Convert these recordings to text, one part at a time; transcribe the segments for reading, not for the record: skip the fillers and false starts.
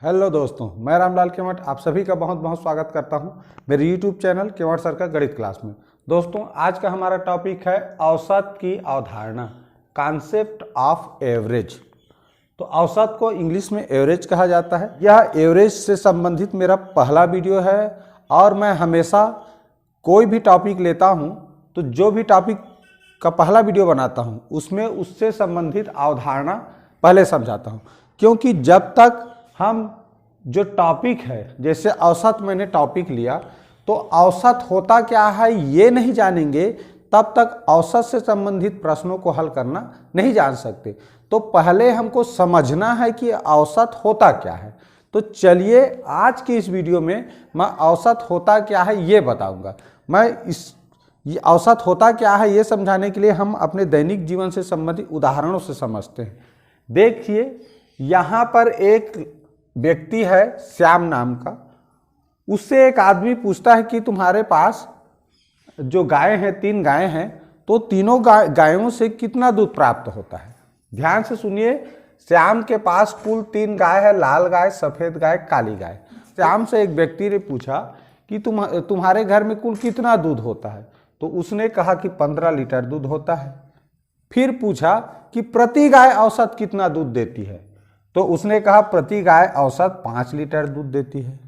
Hello दोस्तों, मैं रामलाल केवट आप सभी का बहुत बहुत स्वागत करता हूं मेरे YouTube चैनल केवट सर का गणित क्लास में। दोस्तों, आज का हमारा टॉपिक है औसत की अवधारणा, कॉन्सेप्ट ऑफ एवरेज। तो औसत को इंग्लिश में एवरेज कहा जाता है। यह एवरेज से संबंधित मेरा पहला वीडियो है और मैं हमेशा कोई भी टॉपिक लेता हूं तो जो भी टॉपिक का पहला वीडियो बनाता हूं उसमें उससे संबंधित अवधारणा पहले समझाता हूं, क्योंकि जब तक हम जो टॉपिक है, जैसे औसत मैंने टॉपिक लिया तो औसत होता क्या है ये नहीं जानेंगे तब तक औसत से संबंधित प्रश्नों को हल करना नहीं जान सकते। तो पहले हमको समझना है कि औसत होता क्या है। तो चलिए आज की इस वीडियो में मैं औसत होता क्या है ये बताऊंगा। ये औसत होता क्या है ये समझाने के लिए हम अपने दैनिक जीवन से संबंधित उदाहरणों से समझते हैं। देखिए, यहाँ पर एक व्यक्ति है श्याम नाम का। उससे एक आदमी पूछता है कि तुम्हारे पास जो गाय हैं, 3 गायें हैं, तो तीनों गायों से कितना दूध प्राप्त होता है। ध्यान से सुनिए, श्याम के पास कुल 3 गाय है, लाल गाय, सफेद गाय, काली गाय। श्याम से एक व्यक्ति ने पूछा कि तुम्हारे घर में कुल कितना दूध होता है। तो उसने कहा कि 15 लीटर दूध होता है। फिर पूछा कि प्रति गाय औसत कितना दूध देती है। तो उसने कहा प्रति गाय औसत 5 लीटर दूध देती है।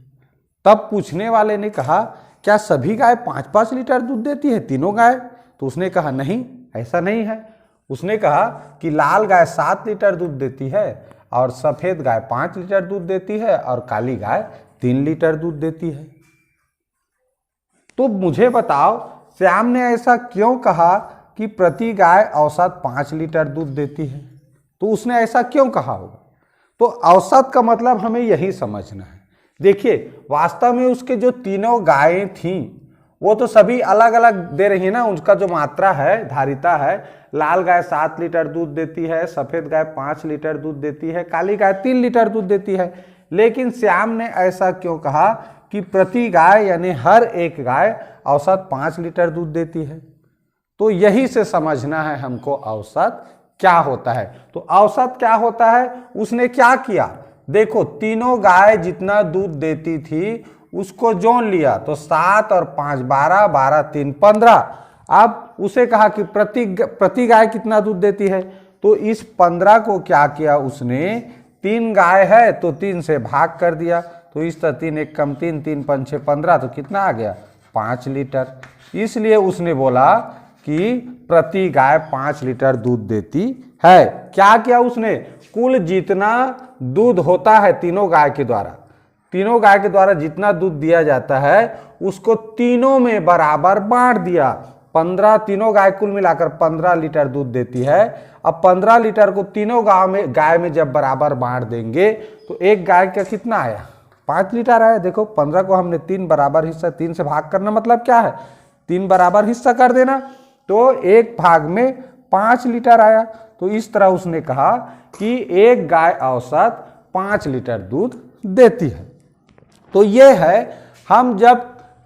तब पूछने वाले ने कहा क्या सभी गाय 5-5 लीटर दूध देती है, तीनों गाय? तो उसने कहा नहीं, ऐसा नहीं है। उसने कहा कि लाल गाय 7 लीटर दूध देती है और सफेद गाय 5 लीटर दूध देती है और काली गाय 3 लीटर दूध देती है। तो मुझे बताओ, श्याम ने ऐसा क्यों कहा कि प्रति गाय औसत 5 लीटर दूध देती है? तो उसने ऐसा क्यों कहा होगा? तो औसत का मतलब हमें यही समझना है। देखिए, वास्तव में उसके जो तीनों गायें थीं वो तो सभी अलग अलग दे रही है ना, उनका जो मात्रा है, धारिता है। लाल गाय 7 लीटर दूध देती है, सफेद गाय 5 लीटर दूध देती है, काली गाय 3 लीटर दूध देती है। लेकिन श्याम ने ऐसा क्यों कहा कि प्रति गाय यानी हर एक गाय औसत 5 लीटर दूध देती है? तो यही से समझना है हमको औसत क्या होता है। तो औसत क्या होता है, उसने क्या किया, देखो तीनों गाय जितना दूध देती थी उसको जोड़ लिया तो 7 और 5 12, 12 3 15। अब उसे कहा कि प्रति गाय कितना दूध देती है। तो इस 15 को क्या किया उसने, 3 गाय है तो 3 से भाग कर दिया। तो इस तरह 3 1 कम 3, 3 5 6 15, तो कितना आ गया 5 लीटर। इसलिए उसने बोला कि प्रति गाय 5 लीटर दूध देती है। क्या किया उसने, कुल जितना दूध होता है तीनों गाय के द्वारा जितना दूध दिया जाता है उसको तीनों में बराबर बांट दिया। 15 तीनों गाय कुल मिलाकर 15 लीटर दूध देती है। अब 15 लीटर को तीनों गाय में जब बराबर बांट देंगे तो एक गाय का कितना आया, 5 लीटर आया। देखो 15 को हमने 3 बराबर हिस्सा, 3 से भाग करना मतलब क्या है, 3 बराबर हिस्सा कर देना, तो एक भाग में 5 लीटर आया। तो इस तरह उसने कहा कि एक गाय औसत 5 लीटर दूध देती है। तो ये है, हम जब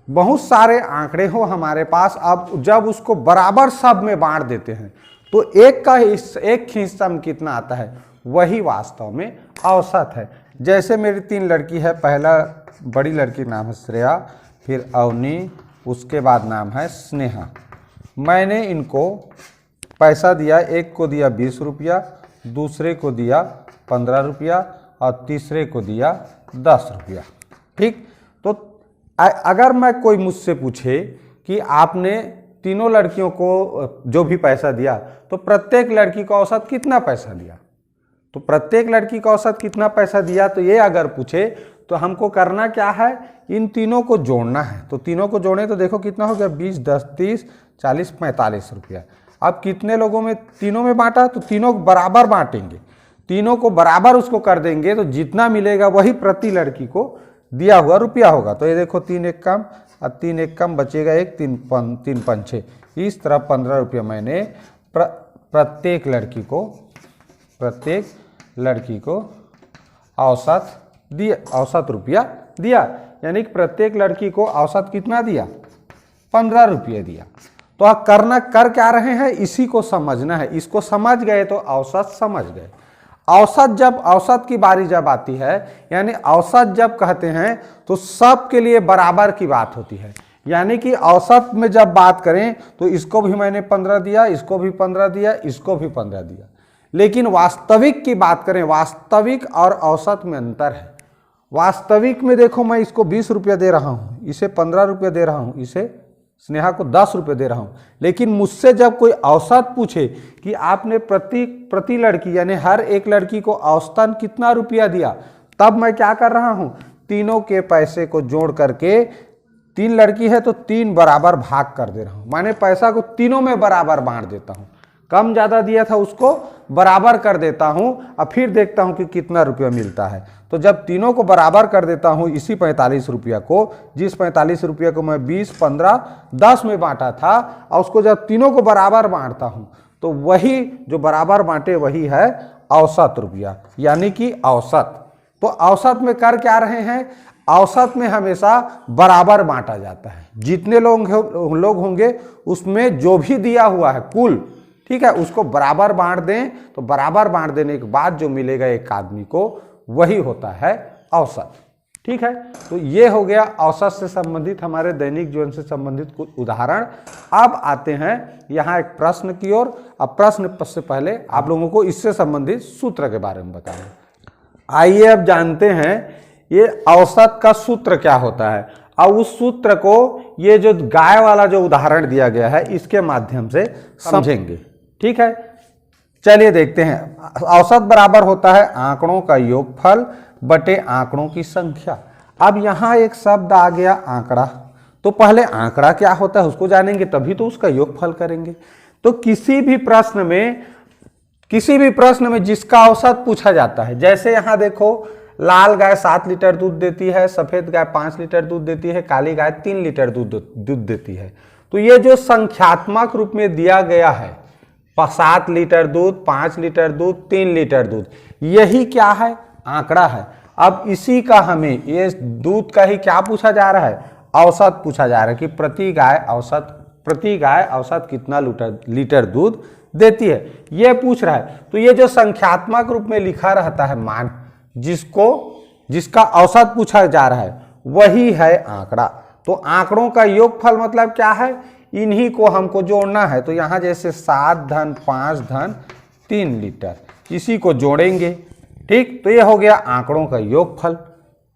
बहुत सारे आंकड़े हो हमारे पास, अब जब उसको बराबर सब में बांट देते हैं तो एक हिस्सा में कितना आता है वही वास्तव में औसत है। जैसे मेरी 3 लड़की है, पहला बड़ी लड़की नाम है श्रेया, फिर अवनी, उसके बाद नाम है स्नेहा। मैंने इनको पैसा दिया, एक को दिया 20 रुपया, दूसरे को दिया 15 रुपया और तीसरे को दिया 10 रुपया। ठीक, तो अगर मैं कोई मुझसे पूछे कि आपने तीनों लड़कियों को जो भी पैसा दिया तो प्रत्येक लड़की को औसत कितना पैसा दिया, तो प्रत्येक लड़की को औसत कितना पैसा दिया, तो ये अगर पूछे तो हमको करना क्या है, इन तीनों को जोड़ना है। तो तीनों को जोड़े तो देखो कितना हो गया, 20 10 30 40 45 रुपया। अब कितने लोगों में, तीनों में बांटा, तो तीनों बराबर बांटेंगे, तीनों को बराबर उसको कर देंगे तो जितना मिलेगा वही प्रति लड़की को दिया हुआ रुपया होगा। तो ये देखो 3 1 कम और 3 1 कम बचेगा 1, 3 5 6। इस तरह 15 रुपया मैंने प्रत्येक लड़की को औसत रुपया दिया, यानी कि प्रत्येक लड़की को औसत कितना दिया, 15 रुपये दिया। तो आप कर क्या रहे हैं, इसी को समझना है। इसको समझ गए तो औसत समझ गए। औसत की बारी जब आती है, यानी औसत जब कहते हैं तो सब के लिए बराबर की बात होती है। यानी कि औसत में जब बात करें तो इसको भी मैंने 15 दिया, इसको भी 15 दिया, इसको भी 15 दिया। लेकिन वास्तविक की बात करें, वास्तविक और औसत में अंतर है। वास्तविक में देखो, मैं इसको 20 रुपया दे रहा हूं, इसे 15 रुपया दे रहा हूं, इसे स्नेहा को 10 रुपये दे रहा हूं। लेकिन मुझसे जब कोई औसत पूछे कि आपने प्रति लड़की यानी हर एक लड़की को औसतन कितना रुपया दिया, तब मैं क्या कर रहा हूं, तीनों के पैसे को जोड़ करके, 3 लड़की है तो 3 बराबर भाग कर दे रहा हूं। माने पैसा को तीनों में बराबर बांट देता हूं। कम ज्यादा दिया था उसको बराबर कर देता हूं और फिर देखता हूं कि कितना रुपया मिलता है। तो जब तीनों को बराबर कर देता हूं, इसी 45 रुपया को, जिस 45 रुपया को मैं 20, 15, 10 में बांटा था, और उसको जब तीनों को बराबर बांटता हूं तो वही जो बराबर बांटे वही है औसत रुपया, यानी कि औसत। तो औसत में कर क्या रहे हैं, औसत में हमेशा बराबर बांटा जाता है। जितने लोग होंगे उसमें जो भी दिया हुआ है कुल, ठीक है, उसको बराबर बांट दें, तो बराबर बांट देने के बाद जो मिलेगा एक आदमी को, वही होता है औसत। ठीक है, तो ये हो गया औसत से संबंधित, हमारे दैनिक जीवन से संबंधित कुछ उदाहरण। अब आते हैं यहाँ एक प्रश्न की ओर। अब प्रश्न से पहले आप लोगों को इससे संबंधित सूत्र के बारे में बताएं। आइए अब जानते हैं ये औसत का सूत्र क्या होता है, और उस सूत्र को ये जो गाय वाला जो उदाहरण दिया गया है इसके माध्यम से समझेंगे। ठीक है, चलिए देखते हैं। औसत बराबर होता है आंकड़ों का योगफल बटे आंकड़ों की संख्या। अब यहां एक शब्द आ गया आंकड़ा, तो पहले आंकड़ा क्या होता है उसको जानेंगे, तभी तो उसका योगफल करेंगे। तो किसी भी प्रश्न में जिसका औसत पूछा जाता है, जैसे यहां देखो, लाल गाय 7 लीटर दूध देती है, सफेद गाय 5 लीटर दूध देती है, काली गाय 3 लीटर दूध देती है। तो ये जो संख्यात्मक रूप में दिया गया है, 7 लीटर दूध, 5 लीटर दूध, 3 लीटर दूध, यही क्या है, आंकड़ा है। अब इसी का हमें, ये दूध का ही क्या पूछा जा रहा है, औसत पूछा जा रहा है कि प्रति गाय औसत कितना लीटर दूध देती है, ये पूछ रहा है। तो ये जो संख्यात्मक रूप में लिखा रहता है मान, जिसका औसत पूछा जा रहा है, वही है आंकड़ा। तो आंकड़ों का योगफल मतलब क्या है, इन्हीं को हमको जोड़ना है। तो यहां जैसे 7 धन 5 धन 3 लीटर, इसी को जोड़ेंगे। ठीक, तो ये हो गया आंकड़ों का योगफल।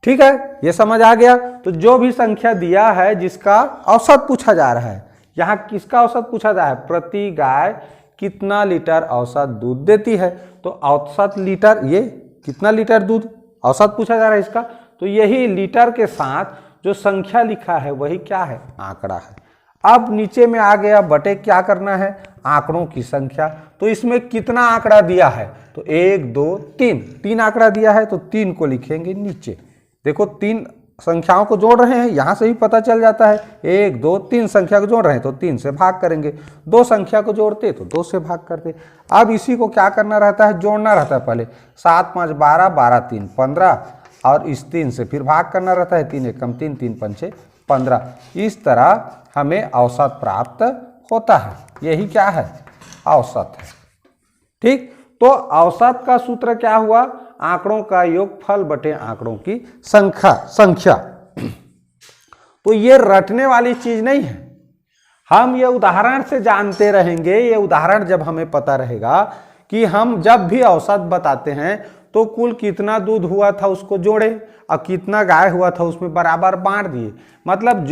ठीक है, ये समझ आ गया। तो जो भी संख्या दिया है जिसका औसत पूछा जा रहा है, यहां किसका औसत पूछा जा रहा है, प्रति गाय कितना लीटर औसत दूध देती है। तो औसत लीटर, ये कितना लीटर दूध औसत पूछा जा रहा है इसका, तो यही लीटर के साथ जो संख्या लिखा है वही क्या है, आंकड़ा है। अब नीचे में आ गया बटे, क्या करना है, आंकड़ों की संख्या। तो इसमें कितना आंकड़ा दिया है, तो 1 2 3 आंकड़ा दिया है, तो 3 को लिखेंगे नीचे। देखो 3 संख्याओं को जोड़ रहे हैं, यहां से ही पता चल जाता है, 1 2 3 संख्या को जोड़ रहे हैं तो 3 से भाग करेंगे, 2 संख्या को जोड़ते तो 2 से भाग करते। अब इसी को क्या करना रहता है, जोड़ना रहता है। पहले 7 5 12, 12 3 15, और इस 3 से फिर भाग करना रहता है, 3 एकम 3, 3 पंचे 15। इस तरह हमें औसत प्राप्त होता है, यही क्या है, औसत है। ठीक, तो औसत का सूत्र क्या हुआ, आंकड़ों का योगफल बटे आंकड़ों की संख्या। तो ये रटने वाली चीज नहीं है, हम ये उदाहरण से जानते रहेंगे। ये उदाहरण जब हमें पता रहेगा कि हम जब भी औसत बताते हैं तो कुल कितना दूध हुआ था उसको जोड़े, और कितना गाय हुआ था उसमें बराबर बांट दिए। मतलब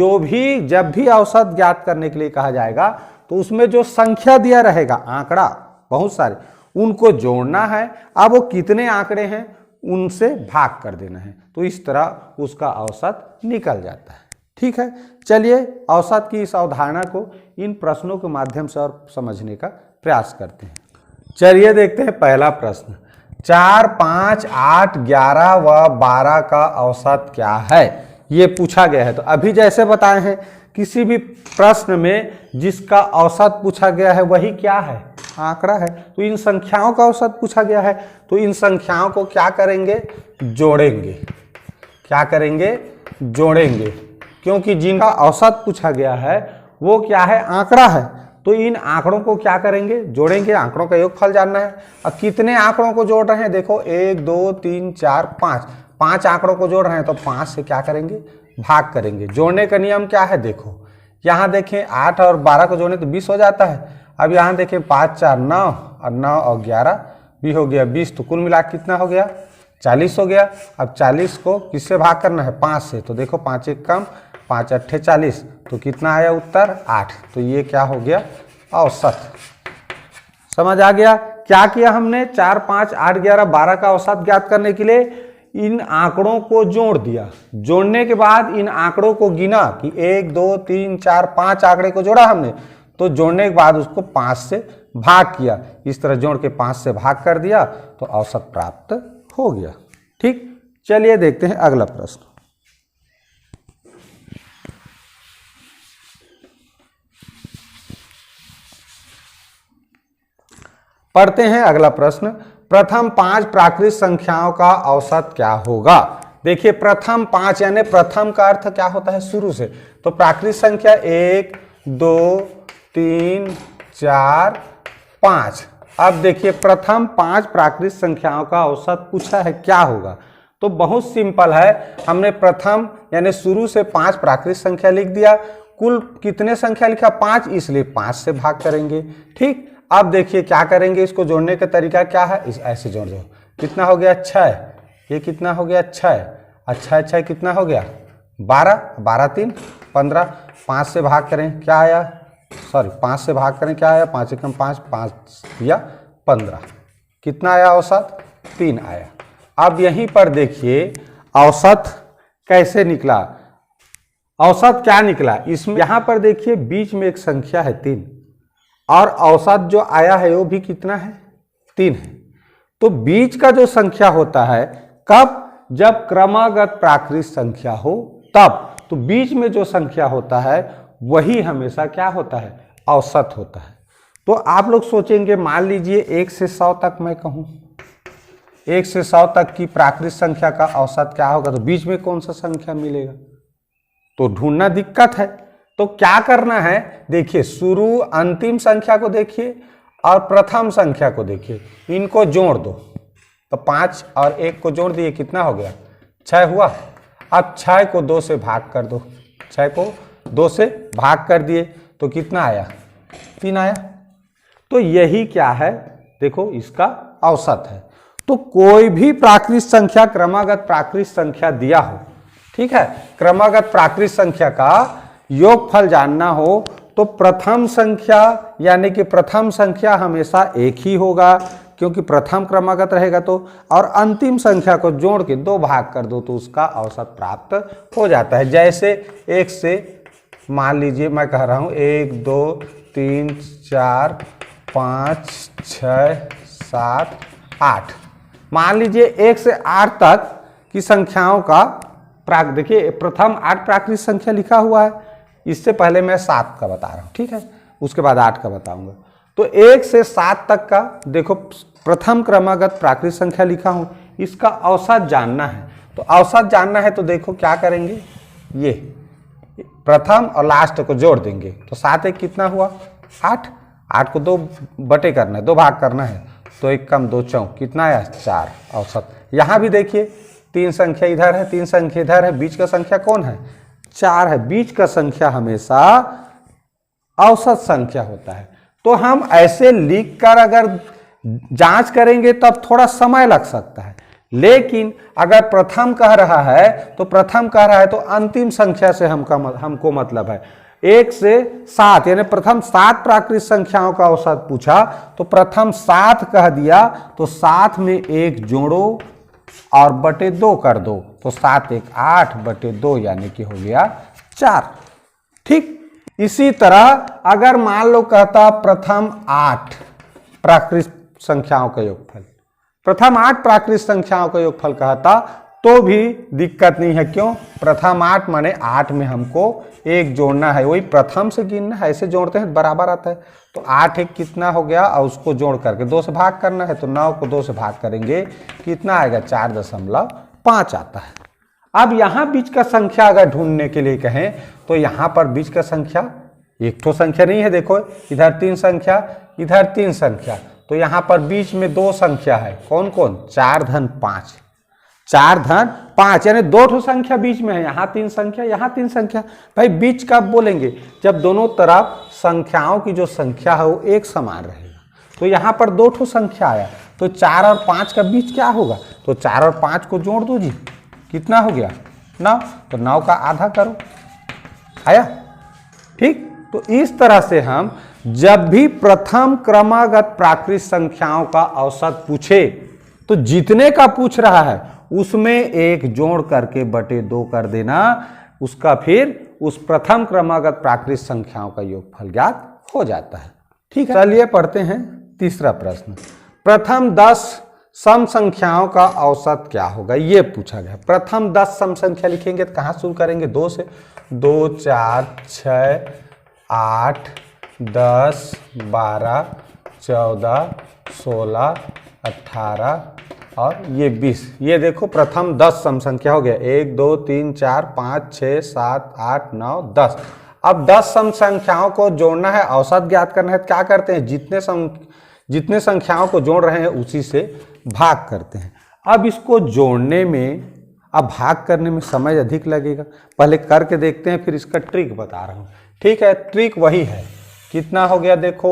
जब भी औसत ज्ञात करने के लिए कहा जाएगा तो उसमें जो संख्या दिया रहेगा, आंकड़ा बहुत सारे, उनको जोड़ना है। अब वो कितने आंकड़े हैं उनसे भाग कर देना है, तो इस तरह उसका औसत निकल जाता है। ठीक है, चलिए औसत की इस अवधारणा को इन प्रश्नों के माध्यम से और समझने का प्रयास करते हैं। चलिए देखते हैं पहला प्रश्न, 4 5 8 11 व 12 का औसत क्या है, ये पूछा गया है। तो अभी जैसे बताए हैं, किसी भी प्रश्न में जिसका औसत पूछा गया है वही क्या है, आंकड़ा है। तो इन संख्याओं का औसत पूछा गया है, तो इन संख्याओं को क्या करेंगे, जोड़ेंगे। क्या करेंगे, जोड़ेंगे, क्योंकि जिनका औसत पूछा गया है वो क्या है, आंकड़ा है। तो इन आंकड़ों को क्या करेंगे, जोड़ेंगे, आंकड़ों का योगफल जानना है। अब कितने आंकड़ों को जोड़ रहे हैं, देखो 1 2 3 4 5, 5 आंकड़ों को जोड़ रहे हैं तो 5 से क्या करेंगे, भाग करेंगे। जोड़ने का नियम क्या है, देखो यहाँ देखें 8 और 12 को जोड़ने तो 20 हो जाता है। अब यहाँ देखें 5 4 9 और 9 और 11 भी हो गया 20, तो कुल मिला कितना हो गया, 40 हो गया। अब 40 को किससे भाग करना है, 5 से। तो देखो 5 एक कम, 5 8 40, तो कितना आया उत्तर 8। तो ये क्या हो गया, औसत। समझ आ गया। क्या किया हमने, 4 5 8 11 12 का औसत ज्ञात करने के लिए इन आंकड़ों को जोड़ दिया। जोड़ने के बाद इन आंकड़ों को गिना कि 1 2 3 4 5 आंकड़े को जोड़ा हमने, तो जोड़ने के बाद उसको 5 से भाग किया। इस तरह जोड़ के 5 से भाग कर दिया तो औसत प्राप्त हो गया। ठीक, चलिए देखते हैं अगला प्रश्न। पढ़ते हैं अगला प्रश्न। प्रथम 5 प्राकृत संख्याओं का औसत क्या होगा। देखिए प्रथम 5 यानी प्रथम का अर्थ क्या होता है, शुरू से। तो प्राकृत संख्या 1 2 3 4 5। अब देखिए प्रथम 5 प्राकृत संख्याओं का औसत पूछा है, क्या होगा। तो बहुत सिंपल है, हमने प्रथम यानी शुरू से 5 प्राकृत संख्या लिख दिया। कुल कितने संख्या लिखा, 5, इसलिए 5 से भाग करेंगे। ठीक, अब देखिए क्या करेंगे, इसको जोड़ने का तरीका क्या है, इस ऐसे जोड़ दो। कितना हो गया 6, ये कितना हो गया 6, अच्छा 6 कितना हो गया 12, 12 3 15, 5 से भाग करें क्या आया, सॉरी 5 से भाग करें क्या आया, 5 एकम 5, 5 या 15, कितना आया औसत 3 आया। अब यहीं पर देखिए औसत कैसे निकला, औसत क्या निकला इसमें, यहां पर देखिए बीच में एक संख्या है 3 और औसत जो आया है वो भी कितना है 3 है। तो बीच का जो संख्या होता है कब, जब क्रमागत प्राकृत संख्या हो तब। तो बीच में जो संख्या होता है वही हमेशा क्या होता है, औसत होता है। तो आप लोग सोचेंगे, मान लीजिए 1 से 100 तक मैं कहूं, 1 से 100 तक की प्राकृत संख्या का औसत क्या होगा, तो बीच में कौन सा संख्या मिलेगा, तो ढूंढना दिक्कत है। तो क्या करना है, देखिए शुरू अंतिम संख्या को देखिए और प्रथम संख्या को देखिए, इनको जोड़ दो। तो 5 और 1 को जोड़ दिए, कितना हो गया 6 हुआ। अब 6 को 2 से भाग कर दो, 6 को 2 से भाग कर दिए तो कितना आया 3 आया। तो यही क्या है, देखो इसका औसत है। तो कोई भी प्राकृत संख्या क्रमागत प्राकृत संख्या दिया हो, ठीक है, क्रमागत प्राकृत संख्या का योगफल जानना हो तो प्रथम संख्या यानी कि प्रथम संख्या हमेशा एक ही होगा क्योंकि प्रथम क्रमागत रहेगा तो, और अंतिम संख्या को जोड़ के 2 भाग कर दो तो उसका औसत प्राप्त हो जाता है। जैसे 1 से मान लीजिए मैं कह रहा हूँ 1 2 3 4 5 6 7 8, मान लीजिए 1 से 8 तक की संख्याओं का देखिए प्रथम 8 प्राकृत संख्या लिखा हुआ है, इससे पहले मैं 7 का बता रहा हूँ, ठीक है, उसके बाद 8 का बताऊंगा। तो 1 से 7 तक का देखो प्रथम क्रमागत प्राकृत संख्या लिखा हूँ, इसका औसत जानना है। तो औसत जानना है तो देखो क्या करेंगे, ये प्रथम और लास्ट को जोड़ देंगे तो 7 1 कितना हुआ 8, 8 को 2 बटे करना है, 2 भाग करना है, तो 1 कम 2 4 कितना आया 4 औसत। यहाँ भी देखिए 3 संख्या इधर है, 3 संख्या इधर है, बीच का संख्या कौन है 4 है, बीच का संख्या हमेशा औसत संख्या होता है। तो हम ऐसे लिखकर अगर जांच करेंगे तब थोड़ा समय लग सकता है, लेकिन अगर प्रथम कह रहा है तो प्रथम कह रहा है तो अंतिम संख्या से हमको मतलब है। 1 से 7 यानी प्रथम 7 प्राकृत संख्याओं का औसत पूछा तो प्रथम 7 कह दिया तो 7 में 1 जोड़ो और बटे 2 कर दो तो 7 1 8 बटे 2 यानी कि हो गया 4। ठीक, इसी तरह अगर मान लो कहता प्रथम 8 प्राकृत संख्याओं का योगफल, प्रथम 8 प्राकृत संख्याओं का योगफल कहता तो भी दिक्कत नहीं है, क्यों, प्रथम 8 माने 8 में हमको 1 जोड़ना है, वही प्रथम से गिनना है, ऐसे जोड़ते हैं बराबर आता है। तो 8 1 कितना हो गया और उसको जोड़ करके 2 से भाग करना है, तो 9 को 2 से भाग करेंगे कितना आएगा 4.5 आता है। अब यहाँ बीच का संख्या अगर ढूंढने के लिए कहें तो यहाँ पर बीच का संख्या एक तो संख्या नहीं है, देखो इधर 3 संख्या, इधर 3 संख्या, तो यहाँ पर बीच में 2 संख्या है। कौन कौन? 4 धन 5, 4 धन 5 यानी 2 ठो संख्या बीच में है। यहाँ 3 संख्या, यहाँ 3 संख्या। भाई बीच कब बोलेंगे? जब दोनों तरफ संख्याओं की जो संख्या है वो एक समान रहेगा। तो यहाँ पर 2 ठो संख्या आया, तो 4 और 5 का बीच क्या होगा? तो 4 और 5 को जोड़ दो जी, कितना हो गया? 9। तो 9 का आधा करो, आया? ठीक। तो इस तरह से हम जब भी प्रथम क्रमागत प्राकृत संख्याओं का औसत पूछे, तो जितने का पूछ रहा है उसमें एक जोड़ करके बटे 2 कर देना, उसका फिर उस प्रथम क्रमागत प्राकृत संख्याओं का योगफल ज्ञात हो जाता है। ठीक है, चलिए पढ़ते हैं तीसरा प्रश्न। प्रथम 10 सम संख्याओं का औसत क्या होगा, ये पूछा गया। प्रथम 10 सम संख्या लिखेंगे तो कहाँ शुरू करेंगे? 2 से। 2, 4, 6, 8, 10, 12, 14, 16, 18 और ये 20। ये देखो प्रथम 10 सम संख्या हो गया। 1, 2, 3, 4, 5, 6, 7, 8, 9, 10। अब 10 सम संख्याओं को जोड़ना है, औसत ज्ञात करना है, तो क्या करते हैं? जितने संख्याओं को जोड़ रहे हैं उसी से भाग करते हैं। अब इसको जोड़ने में, अब भाग करने में समय अधिक लगेगा, पहले करके देखते हैं, फिर इसका ट्रिक बता रहा हूँ। ठीक है, ट्रिक वही है। कितना हो गया? देखो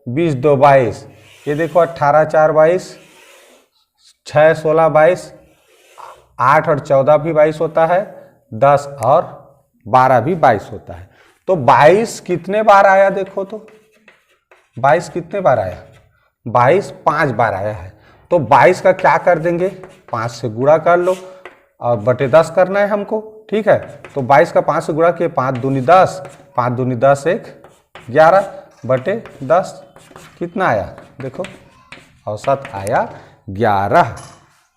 20, 2, 22। ये देखो 18, 4, 22, 6, 16, 22, 8 और 14 भी 22 होता है, 10 और 12 भी 22 होता है। तो 22 कितने बार आया? देखो तो 22 कितने बार आया? 22 5 बार आया है। तो 22 का क्या कर देंगे? 5 से गुणा कर लो और बटे 10 करना है हमको। ठीक है, तो 22 का 5 से गुणा किए, 5 दूनी 10, 5 दूनी 10, 1 11 बटे 10 कितना आया? देखो औसत आया 11।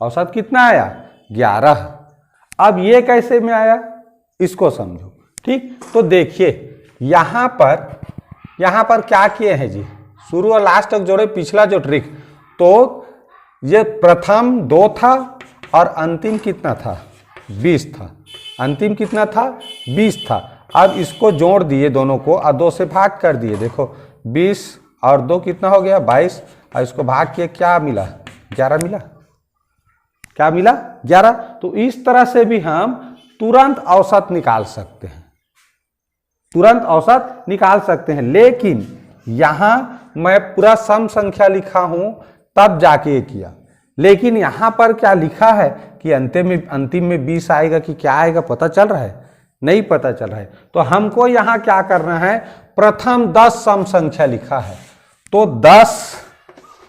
औसत कितना आया? 11। अब ये कैसे में आया, इसको समझो। ठीक, तो देखिए यहाँ पर क्या किए हैं जी? शुरू और लास्ट तक जोड़े, पिछला जो ट्रिक। तो ये प्रथम 2 था और अंतिम कितना था? 20 था। अंतिम कितना था? 20 था। अब इसको जोड़ दिए दोनों को और 2 से भाग कर दिए। देखो 20 और 2 कितना हो गया? 22। और इसको भाग किए, क्या मिला? 11 मिला। क्या मिला? 11। तो इस तरह से भी हम तुरंत औसत निकाल सकते हैं, तुरंत औसत निकाल सकते हैं। लेकिन यहां मैं पूरा सम संख्या लिखा हूं तब जाके ये किया, लेकिन यहां पर क्या लिखा है कि अंतिम में 20 आएगा कि क्या आएगा, पता चल रहा है? नहीं पता चल रहा है। तो हमको यहां क्या करना है? प्रथम 10 सम संख्या लिखा है, तो 10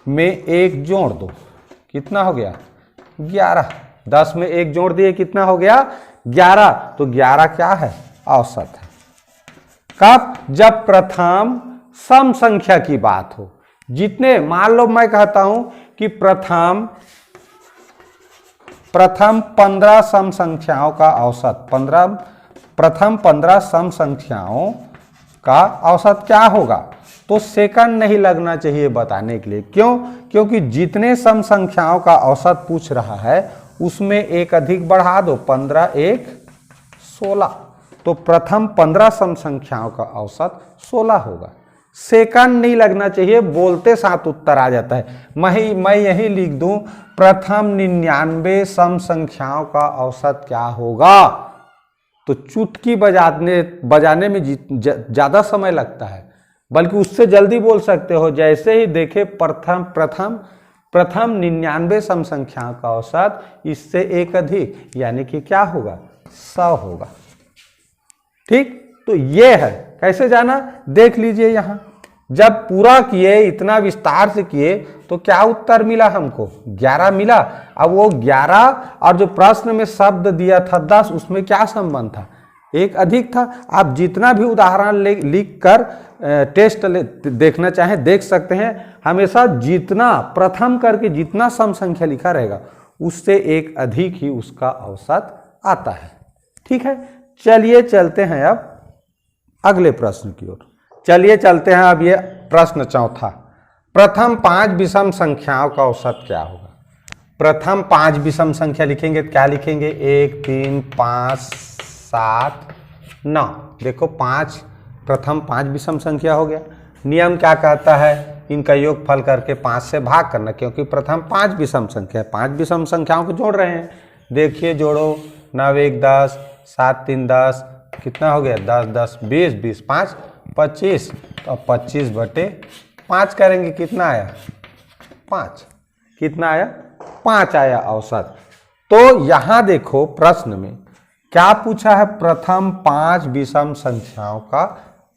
में 1 जोड़ दो, कितना हो गया? 11। 10 में 1 जोड़ दिए, कितना हो गया? 11। तो 11 क्या है? औसत है। कब? जब प्रथम सम संख्या की बात हो। जितने, मान लो मैं कहता हूं कि प्रथम 15 सम संख्याओं का औसत, प्रथम 15 सम संख्याओं का औसत क्या होगा, तो सेकंड नहीं लगना चाहिए बताने के लिए। क्यों? क्योंकि जितने सम संख्याओं का औसत पूछ रहा है उसमें एक अधिक बढ़ा दो, 15 1 16। तो प्रथम 15 सम संख्याओं का औसत 16 होगा। सेकंड नहीं लगना चाहिए, बोलते साथ उत्तर आ जाता है। मैं यही लिख दूं, प्रथम 99 सम संख्याओं का औसत क्या होगा, तो चुटकी बजाने में ज्यादा समय लगता है, बल्कि उससे जल्दी बोल सकते हो। जैसे ही देखे प्रथम 99 सम संख्याओं का औसत, इससे एक अधिक, यानी कि क्या होगा? 100 होगा। ठीक, तो ये है। कैसे जाना? देख लीजिए यहां, जब पूरा किए, इतना विस्तार से किए, तो क्या उत्तर मिला हमको? 11 मिला। अब वो 11 और जो प्रश्न में शब्द दिया था 10, उसमें क्या संबंध था? एक अधिक था। आप जितना भी उदाहरण लिख कर टेस्ट देखना चाहें देख सकते हैं। हमेशा जितना प्रथम करके जितना सम संख्या लिखा रहेगा उससे एक अधिक ही उसका औसत आता है। ठीक है, चलिए चलते हैं अब अगले प्रश्न की ओर। चलिए चलते हैं अब ये प्रश्न चौथा। प्रथम 5 विषम संख्याओं का औसत क्या होगा? प्रथम 5 विषम संख्या लिखेंगे तो क्या लिखेंगे? 1 3 5 7 9। देखो 5 प्रथम 5 विषम संख्या हो गया। नियम क्या कहता है, इनका योगफल करके 5 से भाग करना, क्योंकि प्रथम 5 विषम संख्या है, 5 विषम संख्याओं को जोड़ रहे हैं। देखिए जोड़ो, 9 1 10, 7 3 10, कितना हो गया 10 10 20, 20 5 25, तो 25/5 करेंगे, कितना आया 5, कितना आया 5 आया औसत। तो यहाँ देखो प्रश्न में क्या पूछा है, प्रथम 5 विषम संख्याओं का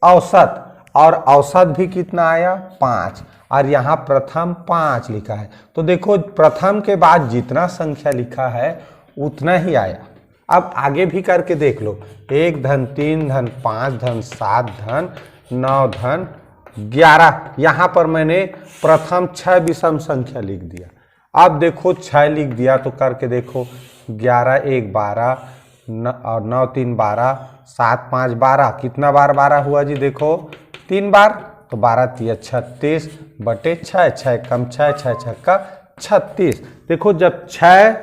औसत, और औसत भी कितना आया 5, और यहाँ प्रथम 5 लिखा है। तो देखो प्रथम के बाद जितना संख्या लिखा है उतना ही आया। अब आगे भी करके देख लो, 1 धन 3 धन 5 धन 7 धन 9 धन 11, यहाँ पर मैंने प्रथम 6 विषम संख्या लिख दिया। अब देखो 6 लिख दिया तो करके देखो, 11 1 12 और 9 3 12, 7 5 12, कितना बार 12 हुआ जी, देखो 3 बार, तो 12 3 36/6, 6 कम 6, 6 6 36। देखो जब 6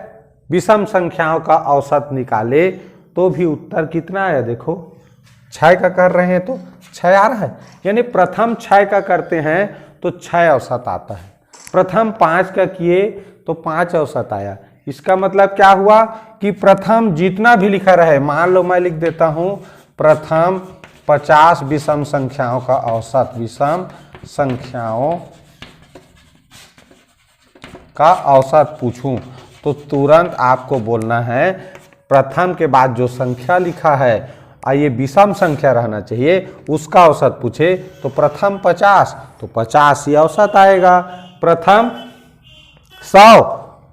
विषम संख्याओं का औसत निकाले तो भी उत्तर कितना आया, देखो 6 का कर रहे हैं तो 6 आ रहा है, यानी प्रथम 6 का करते हैं तो 6 औसत आता है, प्रथम 5 का किए तो 5 औसत आया। इसका मतलब क्या हुआ कि प्रथम जितना भी लिखा रहे, मान लो मैं लिख देता हूं प्रथम 50 विषम संख्याओं का औसत, विषम संख्याओं का औसत पूछूं तो तुरंत आपको बोलना है प्रथम के बाद जो संख्या लिखा है, ये विषम संख्या रहना चाहिए, उसका औसत पूछे तो प्रथम 50, तो 50 ही औसत आएगा। प्रथम 100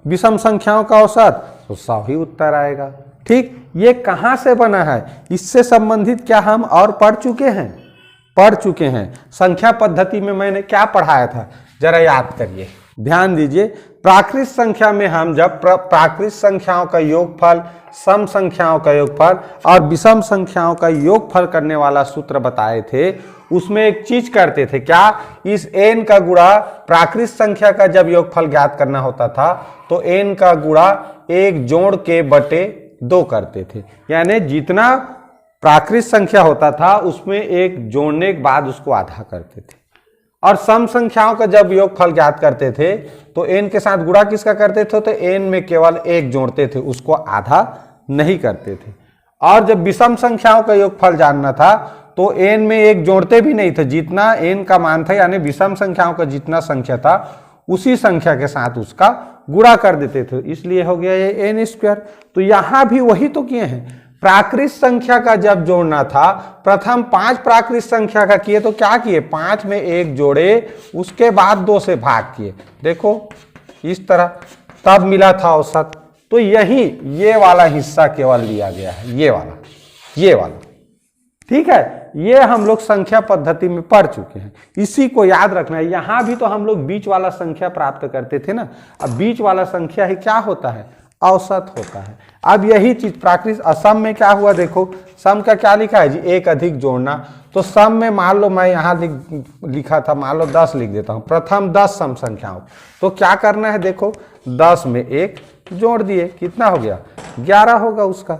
विषम संख्याओं का औसत, तो 100 ही उत्तर आएगा। ठीक, ये कहाँ से बना है, इससे संबंधित क्या हम और पढ़ चुके हैं। संख्या पद्धति में मैंने क्या पढ़ाया था, जरा याद करिए, ध्यान दीजिए। प्राकृत संख्या में हम जब प्राकृत संख्याओं का योगफल, सम संख्याओं का योगफल और विषम संख्याओं का योगफल करने वाला सूत्र बताए थे, उसमें एक चीज करते थे, क्या, इस n का गुणा प्राकृत संख्या का जब योगफल ज्ञात करना होता था तो n का गुणा 1 जोड़ के बटे 2 करते थे, यानी जितना प्राकृत संख्या होता था उसमें 1 जोड़ने के बाद उसको आधा करते थे। और सम संख्याओं का जब योगफल ज्ञात करते थे तो n के साथ गुणा किसका करते थे, तो n में केवल 1 जोड़ते थे, उसको आधा नहीं करते थे। और जब विषम संख्याओं का योगफल जानना था तो n में 1 जोड़ते भी नहीं थे, जितना n का मान था, यानी विषम संख्याओं का जितना संख्या था उसी संख्या के साथ उसका गुणा कर देते थे, इसलिए हो गया ये n²। तो यहां भी वही तो किए हैं, प्राकृत संख्या का जब जोड़ना था, प्रथम 5 प्राकृत संख्या का किए तो क्या किए, 5 में 1 जोड़े, उसके बाद 2 से भाग किए, देखो इस तरह, तब मिला था औसत। तो यही ये वाला हिस्सा केवल लिया गया है, ये वाला, ठीक है, ये हम लोग संख्या पद्धति में पढ़ चुके हैं, इसी को याद रखना है। यहां भी तो हम लोग बीच वाला संख्या प्राप्त करते थे ना, अब बीच वाला संख्या ही क्या होता है, औसत होता है। अब यही चीज प्राकृत असम में क्या हुआ, देखो सम का क्या लिखा है जी, 1 अधिक जोड़ना, तो सम में मान लो मैं यहाँ लिखा था, मान लो 10 लिख देता हूँ, प्रथम 10 सम संख्याओं, तो क्या करना है, देखो 10 में 1 जोड़ दिए, कितना हो गया 11 होगा उसका।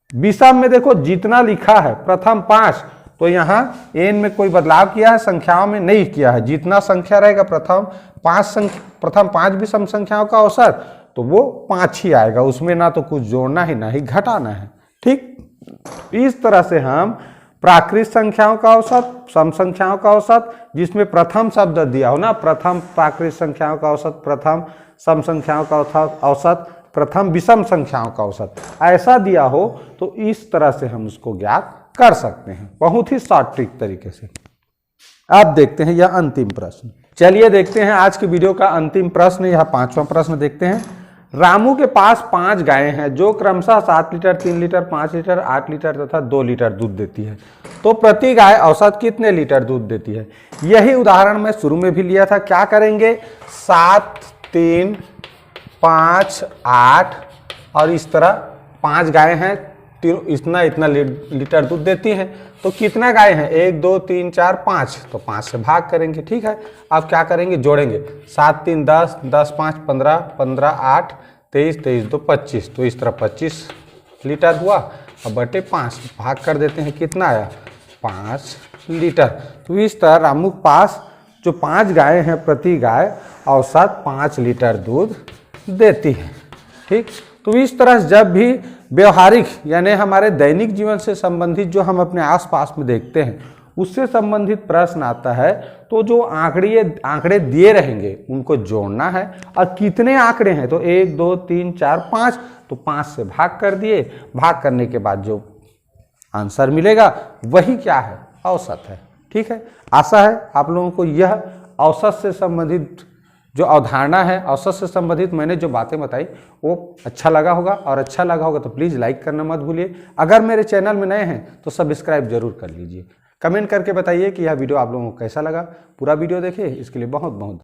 विषम में देखो जितना लिखा है प्रथम 5, तो यहाँ n में कोई बदलाव किया है, संख्याओं में नहीं किया है, जितना संख्या रहेगा प्रथम 5 विषम संख्याओं का औसत, तो वो 5 ही आएगा, उसमें ना तो कुछ जोड़ना है ना ही घटाना है। ठीक, इस तरह से हम प्राकृत संख्याओं का औसत, सम संख्याओं का औसत, जिसमें प्रथम शब्द दिया हो ना, प्रथम प्राकृत संख्याओं का औसत, प्रथम सम संख्याओं का औसत, प्रथम विषम संख्याओं का औसत, ऐसा दिया हो तो इस तरह से हम उसको ज्ञात कर सकते हैं, बहुत ही शॉर्ट ट्रिक तरीके से। अब देखते हैं यह अंतिम प्रश्न, चलिए देखते हैं आज की वीडियो का अंतिम प्रश्न, यह 5वां प्रश्न देखते हैं। रामू के पास 5 गायें हैं जो क्रमशः 7 लीटर, 3 लीटर, 5 लीटर, 8 लीटर तथा 2 लीटर दूध देती है, तो प्रति गाय औसत कितने लीटर दूध देती है। यही उदाहरण मैं शुरू में भी लिया था। क्या करेंगे, 7, 3, 5, 8 और इस तरह 5 गायें हैं, इतना लीटर दूध देती हैं, तो कितना गाय हैं, 1 2 3 4 5, तो 5 से भाग करेंगे। ठीक है, अब क्या करेंगे, जोड़ेंगे, 7 3 10, 10 5 15, 15 8 23, 23 2 25, तो इस तरह 25 लीटर हुआ। अब बटे 5 भाग कर देते हैं, कितना आया 5 लीटर। तो इस तरह रामू के पास जो 5 गायें हैं, प्रति गाय औसत 5 लीटर दूध देती है। ठीक, तो इस तरह जब भी व्यवहारिक यानी हमारे दैनिक जीवन से संबंधित जो हम अपने आसपास में देखते हैं उससे संबंधित प्रश्न आता है, तो जो आंकड़े दिए रहेंगे उनको जोड़ना है। और कितने आंकड़े हैं, तो 1 2 3 4 5, तो 5 से भाग कर दिए। भाग करने के बाद जो आंसर मिलेगा वही क्या है, औसत है। ठीक है, आशा है आप लोगों को यह औसत से संबंधित जो अवधारणा है, औसत से संबंधित मैंने जो बातें बताई वो अच्छा लगा होगा। और अच्छा लगा होगा तो प्लीज़ लाइक करना मत भूलिए। अगर मेरे चैनल में नए हैं तो सब्सक्राइब जरूर कर लीजिए। कमेंट करके बताइए कि यह वीडियो आप लोगों को कैसा लगा। पूरा वीडियो देखिए, इसके लिए बहुत बहुत